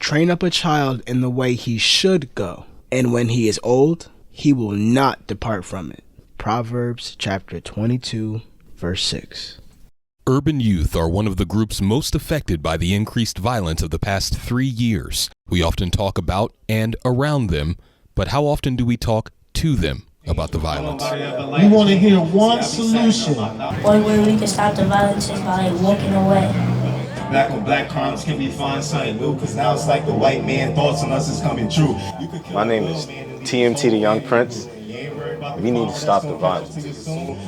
Train up a child in the way he should go, and when he is old, he will not depart from it. Proverbs chapter 22, verse 6. Urban youth are one of the groups most affected by the increased violence of the past 3 years. We often talk about and around them, but how often do we talk to them about the violence? We want to hear one solution. One way we can stop the violence is by walking away. Black on black crimes can be fun, something new, because now it's like the white man thoughts on us is coming true. My name is TMT, the Young Prince. We need to stop the violence.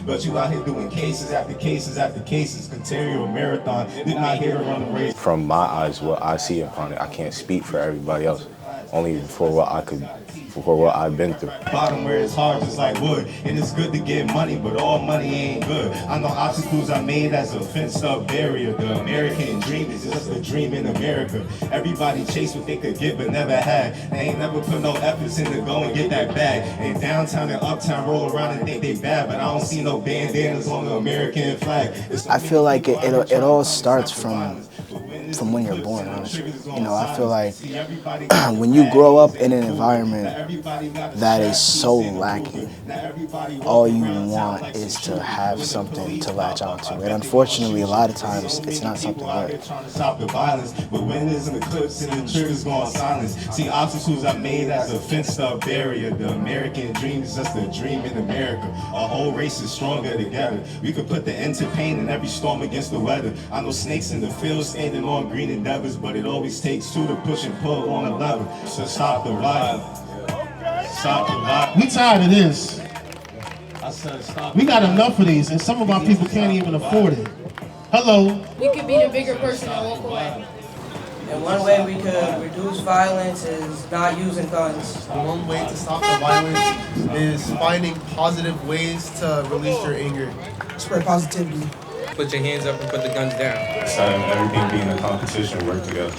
But you out here doing cases after cases after cases, continue a marathon, did not hear run the race. From my eyes, what I see upon it, I can't speak for everybody else, only for what I've been through. Bottom where it's hard just like wood, and it's good to get money, but all money ain't good. I know obstacles are made as a fenced up barrier. The American dream is just a dream in America. Everybody chase what they could get but never had. They ain't never put no efforts in to go and get that bag. And downtown and uptown roll around and think they bad, but I don't see no bandanas on the American flag. I feel like it all starts from when you're born. You know, I feel like when you grow up in an environment that is so lacking, all you want is to have something to latch onto. And unfortunately, a lot of times, it's not something good. But when there's an eclipse and the triggers go on silence, see, obstacles are made as a fenced up barrier. The American dream is just a dream in America. Our whole race is stronger together. We could put the end to pain in every storm against the weather. I know snakes in the field standing on green endeavors, but it always takes two to push and pull on a lever. So stop the violence. Stop the violence. We tired of this. We got enough of these, and some of our people can't even afford it. Hello. We could be the bigger person and walk away. And one way we could reduce violence is not using guns. One way to stop the violence is finding positive ways to release your anger. Spread positivity. Put your hands up and put the guns down. Instead of everything being a competition, work together.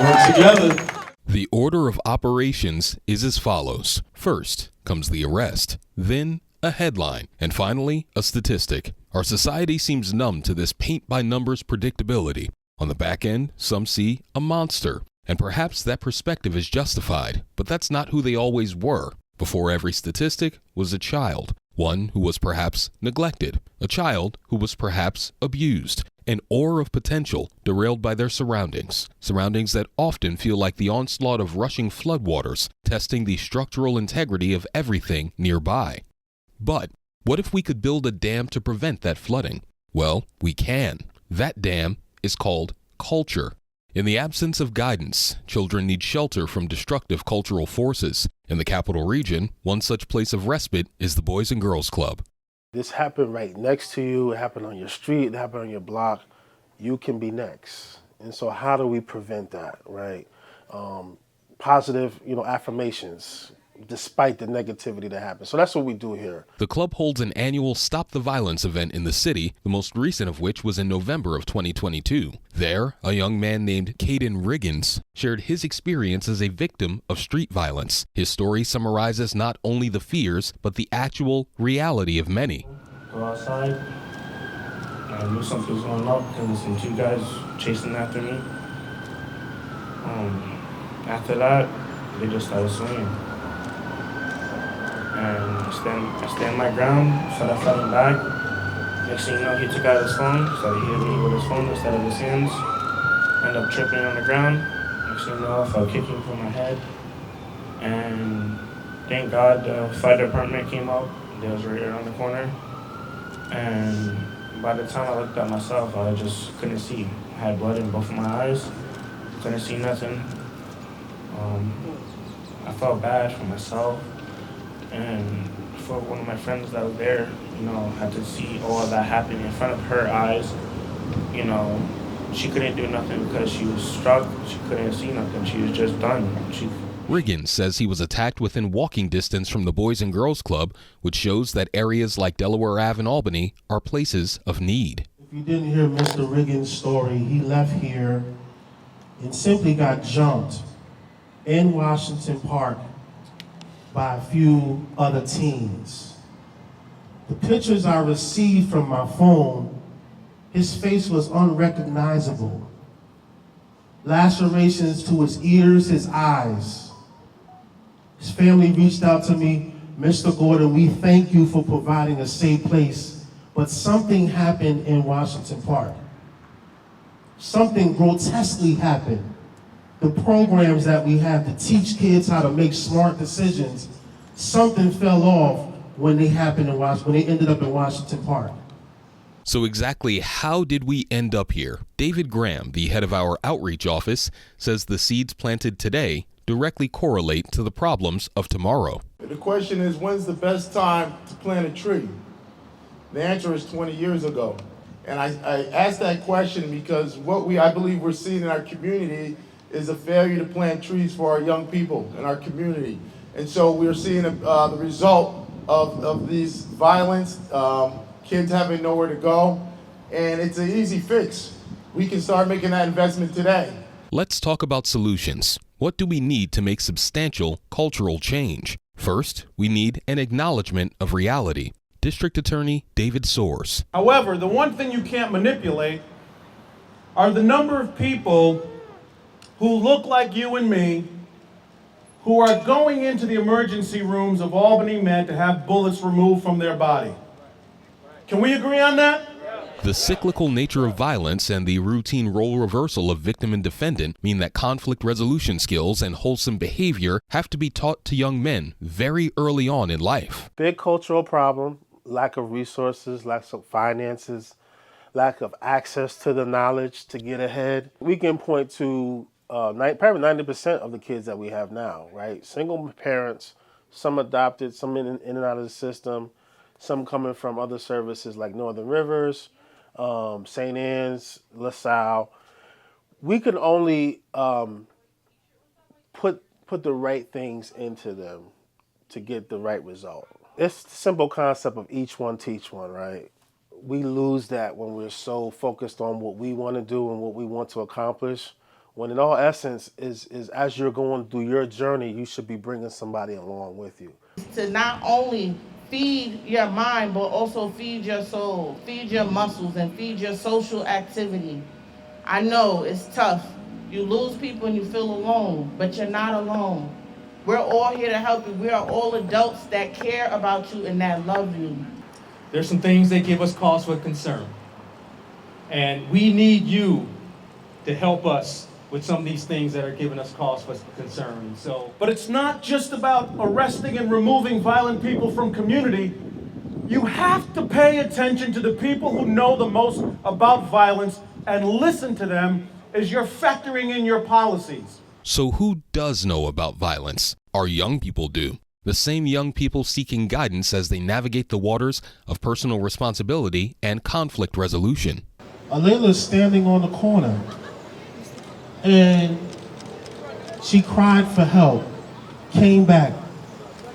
Work together. The order of operations is as follows. First comes the arrest, then a headline, and finally a statistic. Our society seems numb to this paint-by-numbers predictability. On the back end, some see a monster, and perhaps that perspective is justified, but that's not who they always were. Before every statistic was a child, one who was perhaps neglected, a child who was perhaps abused, an ore of potential derailed by their surroundings that often feel like the onslaught of rushing floodwaters, testing the structural integrity of everything nearby. But what if we could build a dam to prevent that flooding? Well, we can. That dam is called culture. In the absence of guidance, children need shelter from destructive cultural forces. In the capital region, one such place of respite is the Boys and Girls Club. This happened right next to you, it happened on your street, it happened on your block. You can be next. And so how do we prevent that, right? Positive, affirmations, despite the negativity that happens. So that's what we do here. The club holds an annual Stop the Violence event in the city, the most recent of which was in November of 2022. There, a young man named Caden Riggins shared his experience as a victim of street violence. His story summarizes not only the fears, but the actual reality of many. Go outside. I knew something was going up because there's some 2 guys chasing after me. After that, they just started swinging. And I stand my ground, started fighting back. Next thing you know, he took out his phone, started hitting me with his phone instead of his hands. Ended up tripping on the ground. Next thing you know, I felt kicking from my head. And thank God the fire department came up. They was right around the corner. And by the time I looked at myself, I just couldn't see. I had blood in both of my eyes. Couldn't see nothing. I felt bad for myself. And for one of my friends that was there, had to see all of that happen in front of her eyes. She couldn't do nothing because she was struck. She couldn't see nothing. She was just done. Riggins says he was attacked within walking distance from the Boys and Girls Club, which shows that areas like Delaware Ave and Albany are places of need. If you didn't hear Mr. Riggins' story, he left here and simply got jumped in Washington Park by a few other teens. The pictures I received from my phone, his face was unrecognizable. lacerations to his ears, his eyes. His family reached out to me, Mr. Gordon, we thank you for providing a safe place, but something happened in Washington Park. Something grotesquely happened. The programs that we have to teach kids how to make smart decisions, something fell off when they happened in when they ended up in Washington Park. So exactly how did we end up here? David Graham, the head of our outreach office, says the seeds planted today directly correlate to the problems of tomorrow. The question is, when's the best time to plant a tree? The answer is 20 years ago. And I asked that question because what I believe we're seeing in our community is a failure to plant trees for our young people in our community. And so we're seeing the result of these violence, kids having nowhere to go, and it's an easy fix. We can start making that investment today. Let's talk about solutions. What do we need to make substantial cultural change? First, we need an acknowledgement of reality. District Attorney David Soares. However, the one thing you can't manipulate are the number of people who look like you and me, who are going into the emergency rooms of Albany Med to have bullets removed from their body. Can we agree on that? The cyclical nature of violence and the routine role reversal of victim and defendant mean that conflict resolution skills and wholesome behavior have to be taught to young men very early on in life. Big cultural problem, lack of resources, lack of finances, lack of access to the knowledge to get ahead. We can point to probably 90% of the kids that we have now, right? Single parents, some adopted, some in and out of the system, some coming from other services like Northern Rivers, St. Anne's, LaSalle. We can only put the right things into them to get the right result. It's the simple concept of each one, teach one, right? We lose that when we're so focused on what we want to do and what we want to accomplish, when in all essence is as you're going through your journey, you should be bringing somebody along with you. To not only feed your mind, but also feed your soul, feed your muscles, and feed your social activity. I know it's tough. You lose people and you feel alone, but you're not alone. We're all here to help you. We are all adults that care about you and that love you. There's some things that give us cause for concern. And we need you to help us with some of these things that are giving us cause for concern. But it's not just about arresting and removing violent people from community. You have to pay attention to the people who know the most about violence and listen to them as you're factoring in your policies. So who does know about violence? Our young people do. The same young people seeking guidance as they navigate the waters of personal responsibility and conflict resolution. Alayla's standing on the corner, and she cried for help, came back,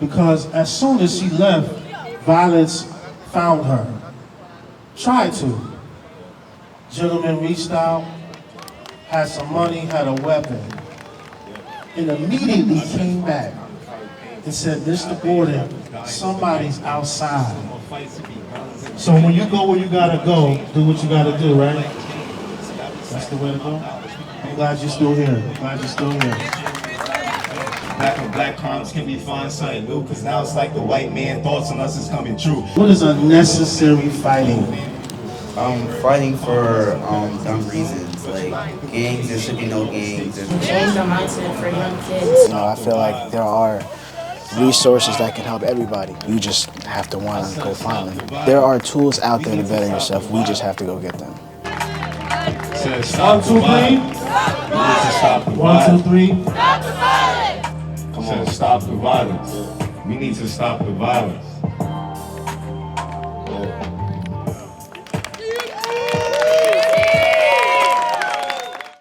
because as soon as she left, violence found her. Tried to. Gentleman reached out, had some money, had a weapon, and immediately came back and said, Mr. Gordon, somebody's outside. So when you go where you gotta go, do what you gotta do, right? That's the way to go. I'm glad you're still here. I'm glad you're still here. Black crimes can be fun, something new, because now it's like the white man thoughts on us is coming true. What is unnecessary fighting? Fighting for dumb reasons, like gangs. There should be no gangs. Change the mindset for young kids. You know, I feel like there are resources that can help everybody. You just have to want to go find them. There are tools out there to better yourself. We just have to go get them. 1, 2, 3. 1, 2, 3. Stop the violence. Come on, stop the violence. We need to stop the violence.